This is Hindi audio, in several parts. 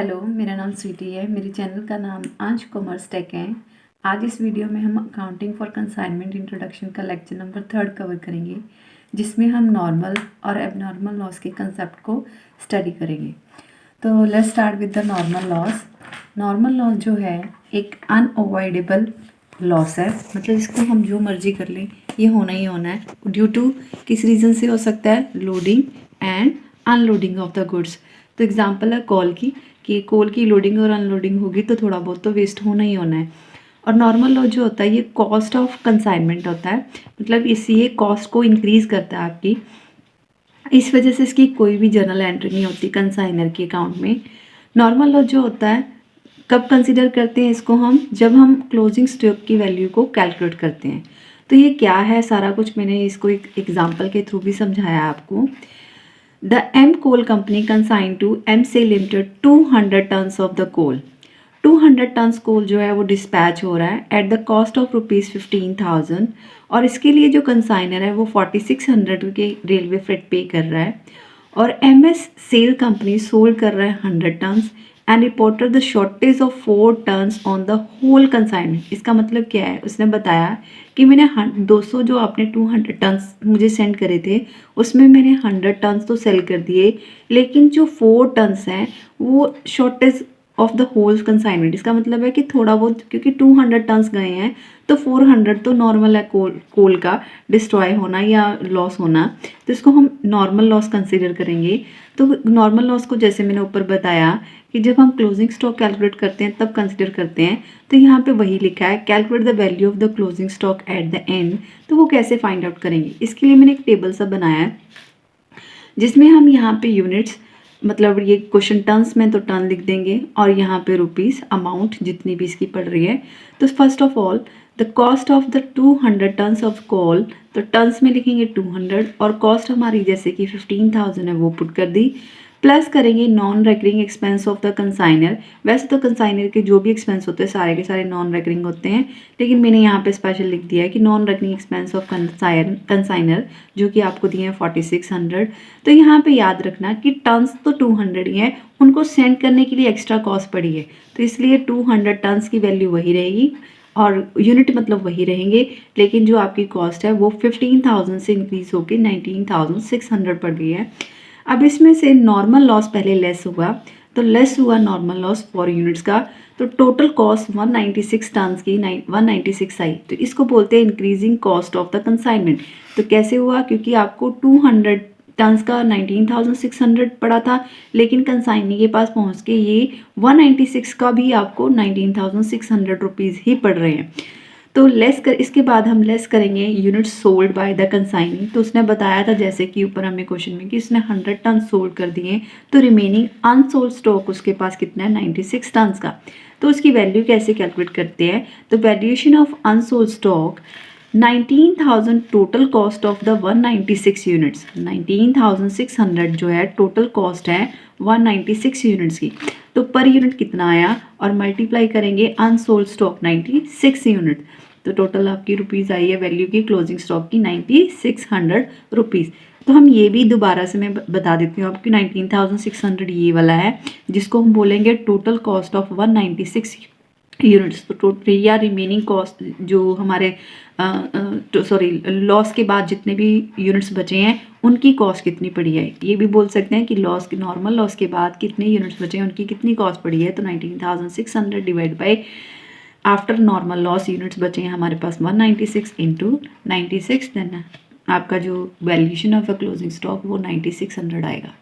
हेलो, मेरा नाम स्वीटी है। मेरे चैनल का नाम अंश कॉमर्स टेक है। आज इस वीडियो में हम अकाउंटिंग फॉर कंसाइनमेंट इंट्रोडक्शन का लेक्चर नंबर 3 कवर करेंगे, जिसमें हम नॉर्मल और एबनॉर्मल लॉस के कंसेप्ट को स्टडी करेंगे। तो let's start with the normal loss. Normal loss जो है एक अनअवॉइडेबल लॉस है, मतलब इसको हम जो मर्जी कर लें ये होना ही होना है। ड्यू टू किस रीज़न से हो सकता है? Loading and unloading of the goods. तो एग्जांपल है कोल की, कि कोल की लोडिंग और अनलोडिंग होगी तो थोड़ा बहुत तो वेस्ट होना ही होना है। और नॉर्मल लॉस जो होता है ये कॉस्ट ऑफ कंसाइनमेंट होता है, मतलब इसी ये कॉस्ट को इंक्रीज़ करता है आपकी। इस वजह से इसकी कोई भी जर्नल एंट्री नहीं होती कंसाइनर के अकाउंट में। नॉर्मल लॉस जो होता है कब कंसीडर करते हैं इसको हम? जब हम क्लोजिंग स्टॉक की वैल्यू को कैलकुलेट करते हैं। तो ये क्या है, सारा कुछ मैंने इसको एक एग्जांपल के थ्रू भी समझाया आपको। The M coal company consign to M से limited 200 tons of the coal. 200 tons coal जो है वो डिस्पैच हो रहा है एट द कॉस्ट ऑफ ₹15,000, और इसके लिए जो कंसाइनर है वो 4600 के रेलवे फ्रेट पे कर रहा है। और M S cell company sold कर रहा है 100 tons and reported the shortage of 4 tons on the whole consignment. इसका मतलब क्या है? उसने बताया कि मैंने 200 जो आपने 200 टन्स मुझे सेंड करे थे उसमें मैंने 100 टन्स तो सेल कर दिए, लेकिन जो 4 टन्स हैं वो shortage of the whole consignment. इसका मतलब है कि थोड़ा बहुत, क्योंकि 200 टन्स गए हैं तो 400 तो नॉर्मल है कोल का डिस्ट्रॉय होना या लॉस होना, तो इसको हम नॉर्मल लॉस कंसीडर करेंगे। तो नॉर्मल लॉस को जैसे मैंने ऊपर बताया कि जब हम क्लोजिंग स्टॉक कैलकुलेट करते हैं तब कंसीडर करते हैं, तो यहाँ पे वही लिखा है calculate the value of the closing stock at the end. तो वो कैसे फाइंड आउट करेंगे? इसके लिए मैंने एक टेबल सा बनाया है जिसमें हम यहाँ पे यूनिट्स, मतलब ये क्वेश्चन टन्स में तो टन लिख देंगे और यहाँ पे रुपीस अमाउंट जितनी भी इसकी पड़ रही है। तो first of all the cost of the 200 tons of coal, तो टन्स में लिखेंगे 200 और कॉस्ट हमारी जैसे कि 15,000 है वो पुट कर दी, प्लस करेंगे non recurring expense of the consignor. वैसे तो कंसाइनर के जो भी एक्सपेंस होते हैं सारे के सारे नॉन रेकरिंग होते हैं, लेकिन मैंने यहाँ पे स्पेशल लिख दिया है कि non recurring expense of consignor जो कि आपको दिए हैं 4600। तो यहाँ पे याद रखना कि टन्स तो 200 ही है, उनको सेंड करने के लिए एक्स्ट्रा कॉस्ट पड़ी है, तो इसलिए 200 टन्स की वैल्यू वही रहेगी और यूनिट मतलब वही रहेंगे, लेकिन जो आपकी कॉस्ट है वो 15,000 से इंक्रीज होकर 19,600 पड़ गई है। अब इसमें से नॉर्मल लॉस पहले लेस हुआ, तो लेस हुआ नॉर्मल लॉस फॉर यूनिट्स का, तो टोटल कॉस्ट 196 टन्स की 196 आई, तो इसको बोलते हैं increasing cost of the consignment. तो कैसे हुआ? क्योंकि आपको 200 टन्स का 19,600 पड़ा था, लेकिन कंसाइनी के पास पहुंच के ये 196 का भी आपको 19,600 रुपीज़ ही पड़ रहे हैं। तो लेस कर, इसके बाद हम लेस करेंगे units sold by the consignee. तो उसने बताया था जैसे कि ऊपर हमें क्वेश्चन में कि उसने 100 टन सोल्ड कर दिए, तो रिमेनिंग अनसोल्ड स्टॉक उसके पास कितना है? 96 टन्स का। तो उसकी वैल्यू कैसे कैलकुलेट करते हैं? तो valuation of unsold stock 19,000 total cost of the 196 units, 19,600 जो है टोटल कॉस्ट है 196 यूनिट्स की, तो पर यूनिट कितना आया और मल्टीप्लाई करेंगे अनसोल्ड स्टॉक 96 यूनिट, तो टोटल आपकी रुपीज़ आई है वैल्यू की क्लोजिंग स्टॉक की 9600 रुपीज़। तो हम ये भी दोबारा से मैं बता देती हूँ आपकी 19,600 ये वाला है जिसको हम बोलेंगे टोटल कॉस्ट ऑफ 196 यूनिट्स। तो टोटल या रिमेनिंग कॉस्ट जो हमारे सॉरी लॉस के बाद जितने भी यूनिट्स बचे हैं उनकी कॉस्ट कितनी पड़ी है, ये भी बोल सकते हैं कि लॉस के नॉर्मल लॉस के बाद कितने यूनिट्स बचे हैं उनकी कितनी कॉस्ट पड़ी है। तो 19,600 divide by after normal loss units बचे हैं हमारे पास 196 इंटू 96, देन आपका जो valuation of a closing stock वो 9600 आएगा।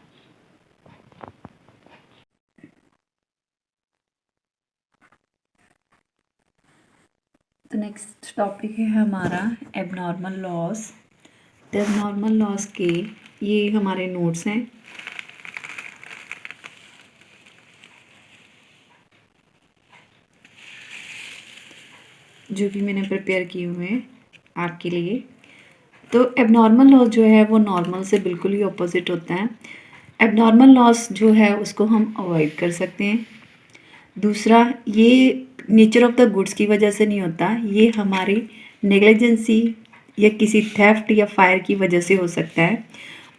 तो नेक्स्ट टॉपिक है हमारा एबनॉर्मल लॉस। तो एबनॉर्मल लॉस के ये हमारे नोट्स हैं, जो भी मैंने प्रिपेयर किए हुए हैं आपके लिए। तो एबनॉर्मल लॉस जो है वो नॉर्मल से बिल्कुल ही ऑपोजिट होता है। एबनॉर्मल लॉस जो है उसको हम अवॉइड कर सकते हैं। दूसरा, ये नेचर ऑफ द गुड्स की वजह से नहीं होता, ये हमारी नेग्लिजेंसी या किसी थेफ्ट या फायर की वजह से हो सकता है।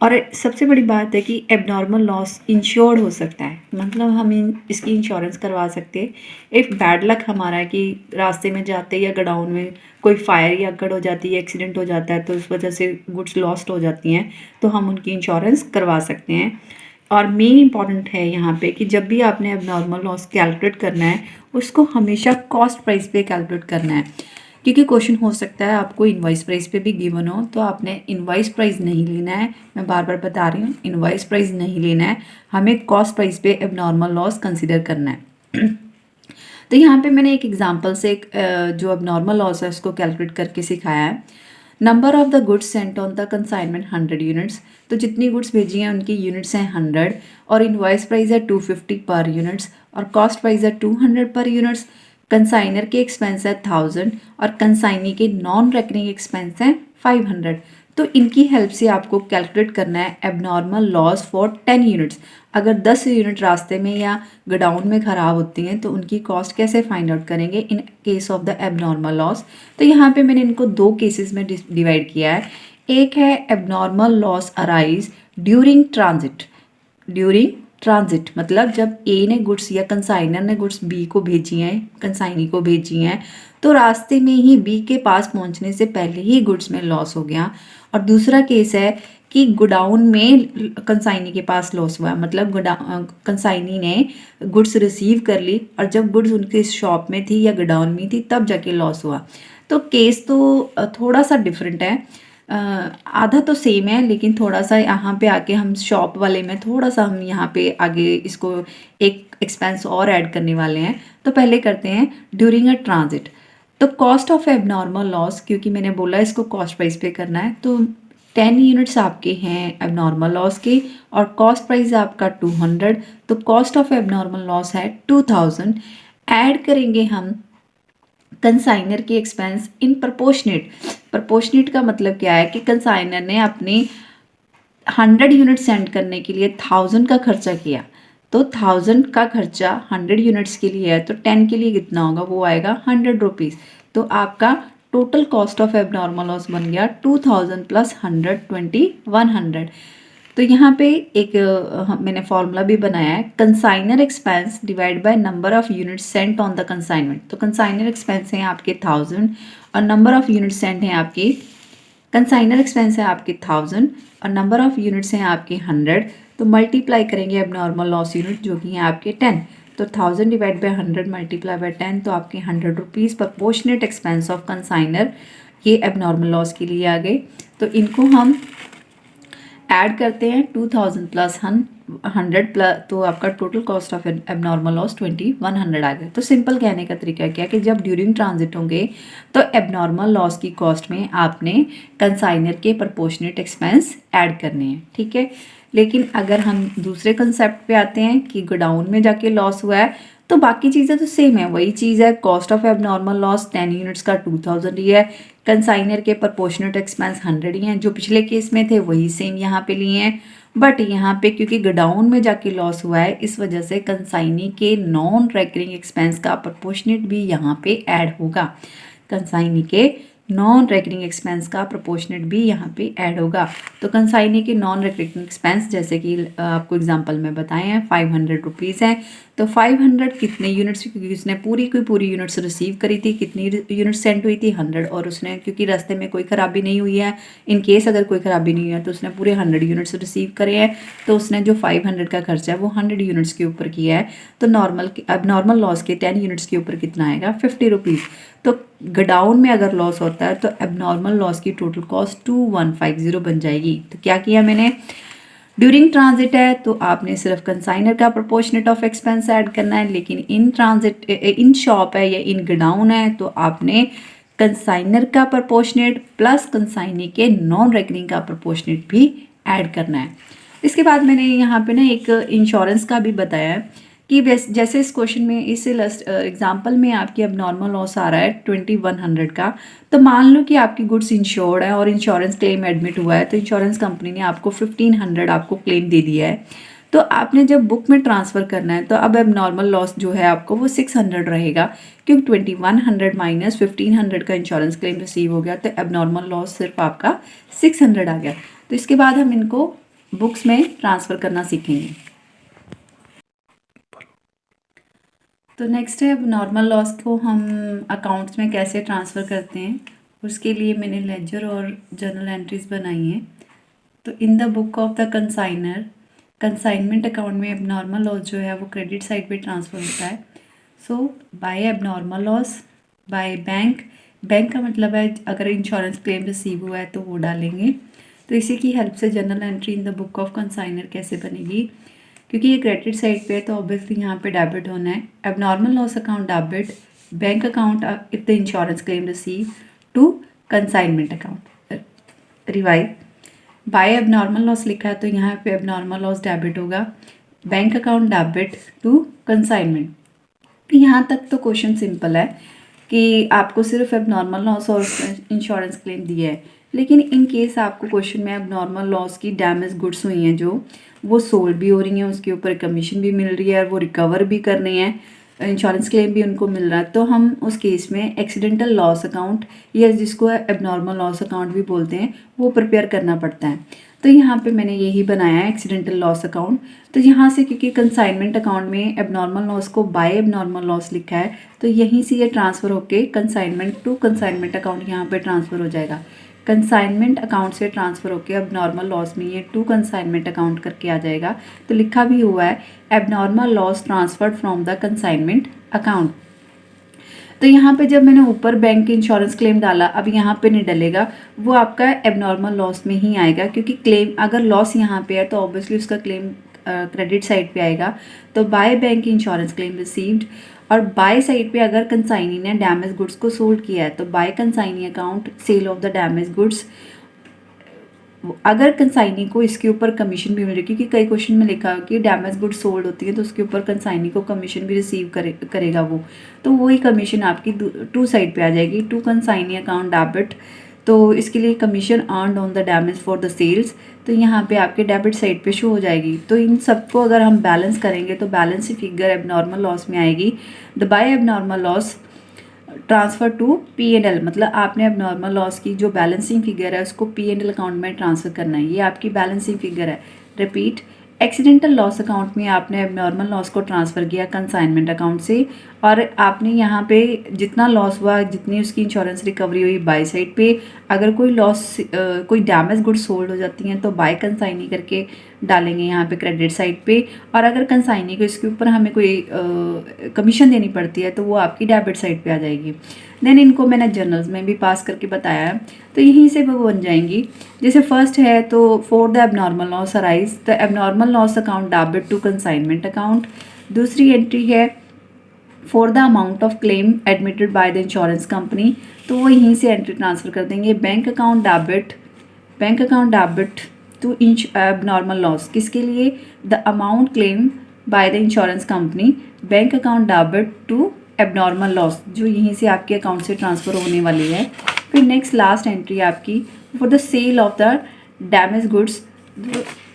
और सबसे बड़ी बात है कि एबनॉर्मल लॉस इंश्योर्ड हो सकता है, मतलब हम इसकी इंश्योरेंस करवा सकते हैं। इफ़ बैड लक हमारा है कि रास्ते में जाते या गोडाउन में कोई फायर या अगड़ हो जाती है, एक्सीडेंट हो जाता है, तो उस वजह से गुड्स लॉस्ट हो जाती हैं, तो हम उनकी इंश्योरेंस करवा सकते हैं। और मेन इंपॉर्टेंट है यहाँ पे कि जब भी आपने एबनॉर्मल लॉस कैलकुलेट करना है, उसको हमेशा कॉस्ट प्राइस पे कैलकुलेट करना है, क्योंकि क्वेश्चन हो सकता है आपको इनवॉइस प्राइस पे भी गिवन हो, तो आपने इनवॉइस प्राइस नहीं लेना है। मैं बार बार बता रही हूँ, इनवॉइस प्राइस नहीं लेना है, हमें कॉस्ट प्राइस पे एबनॉर्मल लॉस कंसिडर करना है। तो यहाँ पे मैंने एक एग्जांपल से जो एबनॉर्मल लॉस है उसको कैलकुलेट करके सिखाया है। Number of the goods Saint on the consignment 100 units, तो जितनी गुड्स भेजी हैं उनकी यूनिट्स हैं 100, और इनवॉइस प्राइस है 250 पर यूनिट्स, और कॉस्ट प्राइस है 200 पर यूनिट्स। कंसाइनर के एक्सपेंस है 1000 और कंसाइनी के नॉन रेकरिंग एक्सपेंस हैं 500। तो इनकी हेल्प से आपको कैलकुलेट करना है एबनॉर्मल लॉस फॉर 10 यूनिट्स। अगर 10 यूनिट रास्ते में या गोडाउन में ख़राब होती हैं तो उनकी कॉस्ट कैसे फाइंड आउट करेंगे in case of the abnormal loss. तो यहाँ पे मैंने इनको दो केसेस में डिवाइड किया है। एक है abnormal loss arise during transit. During transit मतलब जब ए ने गुड्स या कंसाइनर ने गुड्स बी को भेजी हैं, कंसाइनी को भेजी हैं, तो रास्ते में ही बी के पास पहुंचने से पहले ही गुड्स में लॉस हो गया। और दूसरा केस है कि गोडाउन में कंसाइनी के पास लॉस हुआ, मतलब कंसाइनी ने गुड्स रिसीव कर ली और जब गुड्स उनके शॉप में थी या गोडाउन में थी तब जाके लॉस हुआ। तो केस तो थोड़ा सा डिफरेंट है, आधा तो सेम है, लेकिन थोड़ा सा यहाँ पे आके हम शॉप वाले में थोड़ा सा हम यहाँ पे आगे इसको एक एक्सपेंस और ऐड करने वाले हैं। तो पहले करते हैं ड्यूरिंग अ ट्रांजिट। तो कॉस्ट ऑफ एबनॉर्मल लॉस, क्योंकि मैंने बोला इसको कॉस्ट प्राइस पे करना है, तो 10 यूनिट्स आपके हैं एबनॉर्मल लॉस के और कॉस्ट प्राइस है आपका 200, तो कॉस्ट ऑफ एबनॉर्मल लॉस है 2000। ऐड करेंगे हम कंसाइनर के एक्सपेंस इन प्रपोर्शनेट। प्रपोर्शनेट का मतलब क्या है कि कंसाइनर ने अपने 100 यूनिट सेंड करने के लिए 1000 का खर्चा किया, तो 1000 का खर्चा 100 यूनिट्स के लिए है, तो 10 के लिए कितना होगा, वो आएगा 100 रुपीज़। तो आपका total cost of abnormal loss बन गया 2000 प्लस 100 100। तो यहाँ पे एक मैंने फॉर्मूला भी बनाया है, consignor expense divide by number of unit sent on the consignment. तो कंसाइनर एक्सपेंस हैं आपके 1000 और नंबर ऑफ यूनिट सेंट हैं आपके, कंसाइनर एक्सपेंस है आपके 1000 और नंबर ऑफ यूनिट्स हैं आपके 100, तो मल्टीप्लाई करेंगे एबनॉर्मल लॉस यूनिट जो कि हैं आपके 10। तो 1000 डिवाइड बाय 100 मल्टीप्लाई बाय 10, तो आपके 100 rupees proportionate expense of consignor ये एबनॉर्मल लॉस के लिए आ गए। तो इनको हम ऐड करते हैं 2000 प्लस 100 प्लस, तो आपका total cost of abnormal loss 2100 आ गया। तो सिंपल कहने का तरीका क्या है कि जब ड्यूरिंग ट्रांजिट होंगे तो एबनॉर्मल लॉस की कॉस्ट में आपने कंसाइनर के प्रपोर्शनेट एक्सपेंस ऐड करने हैं, ठीक है। लेकिन अगर हम दूसरे कंसेप्ट पे आते हैं कि गोडाउन में जाके लॉस हुआ है, तो बाकी चीज़ें तो सेम है, वही चीज़ है। Cost of abnormal loss 10 units का 2000 ही है, कंसाइनर के प्रपोर्शनेट एक्सपेंस 100 ही हैं, जो पिछले केस में थे वही सेम यहाँ पे लिए हैं। बट यहाँ पे क्योंकि गोडाउन में जाके लॉस हुआ है, इस वजह से कंसाइनी के नॉन रेकरिंग एक्सपेंस का प्रपोर्शनेट भी यहाँ पे ऐड होगा। कंसाइनी के नॉन रेकरिंग एक्सपेंस का प्रोपोर्शनेट भी यहाँ पे ऐड होगा। तो कंसाइनी के नॉन रेकरिंग एक्सपेंस जैसे कि आपको एग्जांपल में बताए हैं 500 रुपीज़ हैं, तो 500 कितने यूनिट्स, क्योंकि उसने पूरी की पूरी यूनिट्स रिसीव करी थी, कितनी यूनिट सेंड हुई थी 100, और उसने क्योंकि रास्ते में कोई ख़राबी नहीं हुई है, इन केस अगर कोई ख़राबी नहीं हुई है तो उसने पूरे 100 यूनिट्स रिसीव करे हैं, तो उसने जो 500 का खर्चा है वो 100 यूनिट्स के ऊपर किया है। तो नॉर्मल लॉस के 10 यूनिट्स के ऊपर कितना आएगा, 50 रुपीज़। तो गोडाउन में अगर लॉस होता है तो एबनॉर्मल लॉस की टोटल कॉस्ट 2150 बन जाएगी। तो क्या किया मैंने, ड्यूरिंग ट्रांजिट है तो आपने सिर्फ कंसाइनर का प्रोपोर्शनेट ऑफ एक्सपेंस ऐड करना है, लेकिन इन ट्रांजिट इन शॉप है या इन गोडाउन है तो आपने कंसाइनर का प्रोपोर्शनेट प्लस कंसाइनी के नॉन रेकरिंग का प्रोपोर्शनेट भी ऐड करना है। इसके बाद मैंने यहाँ पे ना एक इंश्योरेंस का भी बताया है कि जैसे इस क्वेश्चन में, इस एग्जांपल में आपकी अब नॉर्मल लॉस आ रहा है 2100 का, तो मान लो कि आपकी गुड्स इंश्योर्ड है और इंश्योरेंस क्लेम एडमिट हुआ है, तो इंश्योरेंस कंपनी ने आपको 1500 आपको क्लेम दे दिया है। तो आपने जब बुक में ट्रांसफ़र करना है तो अब नॉर्मल लॉस जो है आपको वो 600 रहेगा, क्योंकि 2100 माइनस 1500 का इंश्योरेंस क्लेम रिसीव हो गया, तो अब नॉर्मल लॉस सिर्फ आपका 600 आ गया। तो इसके बाद हम इनको बुक्स में ट्रांसफ़र करना सीखेंगे। तो नेक्स्ट है, अब नॉर्मल लॉस को हम अकाउंट्स में कैसे ट्रांसफ़र करते हैं। उसके लिए मैंने लेजर और जर्नल एंट्रीज बनाई हैं। तो in the book of the consignor, consignment account में एबनॉर्मल लॉस जो है वो क्रेडिट साइड पे ट्रांसफ़र होता है। So by abnormal loss by bank, bank का मतलब है अगर इंश्योरेंस क्लेम रिसीव हुआ है तो वो डालेंगे। तो इसी की हेल्प से journal entry in the book of consignor कैसे बनेगी, क्योंकि ये क्रेडिट साइड पे है तो ऑब्वियसली यहाँ पे डेबिट होना है। Abnormal loss account debit, bank account if the insurance claim receive to consignment account. Revise, by abnormal loss लिखा है तो यहाँ पे एबनॉर्मल लॉस डेबिट होगा, bank account debit to consignment. यहाँ तक तो क्वेश्चन सिंपल है कि आपको सिर्फ एबनॉर्मल लॉस और इंश्योरेंस क्लेम दिया है, लेकिन इन केस आपको क्वेश्चन में एबनॉर्मल लॉस की डैमेज गुड्स हुई हैं जो वो सोल्ड भी हो रही हैं, उसके ऊपर कमीशन भी मिल रही है और वो रिकवर भी कर रही हैं, इंश्योरेंस क्लेम भी उनको मिल रहा है, तो हम उस केस में एक्सीडेंटल लॉस अकाउंट या जिसको एबनॉर्मल लॉस अकाउंट भी बोलते हैं वो प्रिपेयर करना पड़ता है। तो यहाँ पे मैंने यही बनाया है एक्सीडेंटल लॉस अकाउंट। तो यहाँ से क्योंकि कंसाइनमेंट अकाउंट में एबनॉर्मल लॉस को बाय एबनॉर्मल लॉस लिखा है तो यहीं से ये ट्रांसफ़र होके कंसाइनमेंट टू कंसाइनमेंट अकाउंट यहाँ पे ट्रांसफ़र हो जाएगा। कंसाइनमेंट अकाउंट से ट्रांसफ़र होकर एबनॉर्मल लॉस में ये टू कंसाइनमेंट अकाउंट करके आ जाएगा। तो लिखा भी हुआ है abnormal loss transferred from the consignment account. तो यहाँ पे जब मैंने ऊपर बैंक इंश्योरेंस क्लेम डाला, अब यहाँ पे नहीं डलेगा, वो आपका एबनॉर्मल लॉस में ही आएगा, क्योंकि क्लेम अगर लॉस यहाँ पे है तो ऑब्वियसली उसका क्लेम क्रेडिट साइड पे आएगा। तो by bank insurance claim received, और बाय साइड पे अगर कंसाइनी ने डैमेज गुड्स को सोल्ड किया है तो bye consignee account cell of the damage goods. अगर कंसाइनी को इसके ऊपर कमीशन भी मिल रही है, क्योंकि कई क्वेश्चन में लिखा है कि डैमेज गुड्स सोल्ड होती है तो उसके ऊपर कंसाइनी को कमीशन भी रिसीव करेगा वो, तो वही कमीशन आपकी टू साइड पे आ जाएगी, टू कंसाइनी अकाउंट डेबिट। तो इसके लिए commission earned on the damage for the sales, तो यहाँ पे आपके डेबिट साइड पे शो हो जाएगी। तो इन सबको अगर हम बैलेंस करेंगे तो बैलेंस की फिगर एबनॉर्मल लॉस में आएगी। The by abnormal loss transfer to P&L, मतलब आपने एबनॉर्मल लॉस की जो बैलेंसिंग फिगर है उसको P&L अकाउंट में ट्रांसफ़र करना है, ये आपकी बैलेंसिंग फिगर है। रिपीट, एक्सीडेंटल लॉस अकाउंट में आपने एबनॉर्मल लॉस को ट्रांसफ़र किया कंसाइनमेंट अकाउंट से, और आपने यहाँ पे जितना लॉस हुआ, जितनी उसकी इंश्योरेंस रिकवरी हुई बाय साइड पे, अगर कोई लॉस कोई डैमेज गुड्स सोल्ड हो जाती हैं तो बाय कंसाइनी करके डालेंगे यहाँ पे क्रेडिट साइड पे, और अगर कंसाइनी को इसके ऊपर हमें कोई कमीशन देनी पड़ती है तो वो आपकी डेबिट साइड पे आ जाएगी। देन इनको मैंने जर्नल्स में भी पास करके बताया है, तो यहीं से वो बन जाएंगी। जैसे फर्स्ट है तो for the abnormal loss arise the abnormal loss account debit to consignment account. दूसरी एंट्री है for the amount of claim admitted by the insurance company, तो वो यहीं से एंट्री ट्रांसफ़र कर देंगे bank account debit to abnormal loss, किसके लिए, the amount claim by the insurance company, bank account debit to abnormal loss, जो यहीं से आपके अकाउंट से ट्रांसफ़र होने वाली है। फिर नेक्स्ट लास्ट एंट्री आपकी for the sale of the damage goods,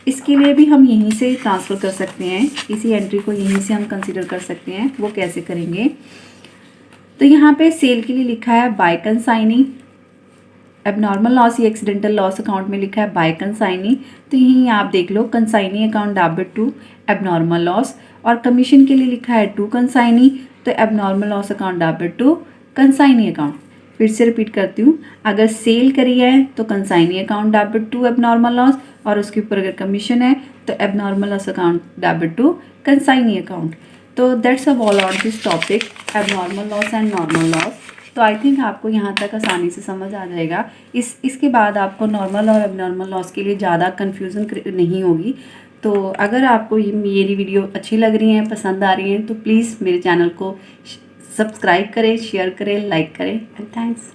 इसके लिए भी हम यहीं से ट्रांसफ़र कर सकते हैं, इसी एंट्री को यहीं से हम कंसिडर कर सकते हैं। वो कैसे करेंगे, तो यहाँ पे सेल के लिए लिखा है बाय कंसाइनी, एबनॉर्मल लॉस या एक्सीडेंटल लॉस अकाउंट में लिखा है बाय कंसाइनी, तो यहीं आप देख लो consignee account debit to abnormal loss, और कमीशन के लिए लिखा है टू कंसाइनी, तो abnormal loss account debit to consignee account. फिर से रिपीट करती हूँ, अगर सेल करी है तो consignee account debit to abnormal loss, और उसके ऊपर अगर कमीशन है तो abnormal loss account debit to consignee account. तो that's all on this topic abnormal loss and normal loss. तो आई थिंक आपको यहाँ तक आसानी से समझ आ जाएगा। इसके बाद आपको नॉर्मल और एबनॉर्मल लॉस के लिए ज़्यादा कन्फ्यूज़न नहीं होगी। तो अगर आपको ये मेरी वीडियो अच्छी लग रही है, पसंद आ रही है, तो प्लीज़ मेरे चैनल को सब्सक्राइब करें, शेयर करें, लाइक करें, एंड थैंक्स।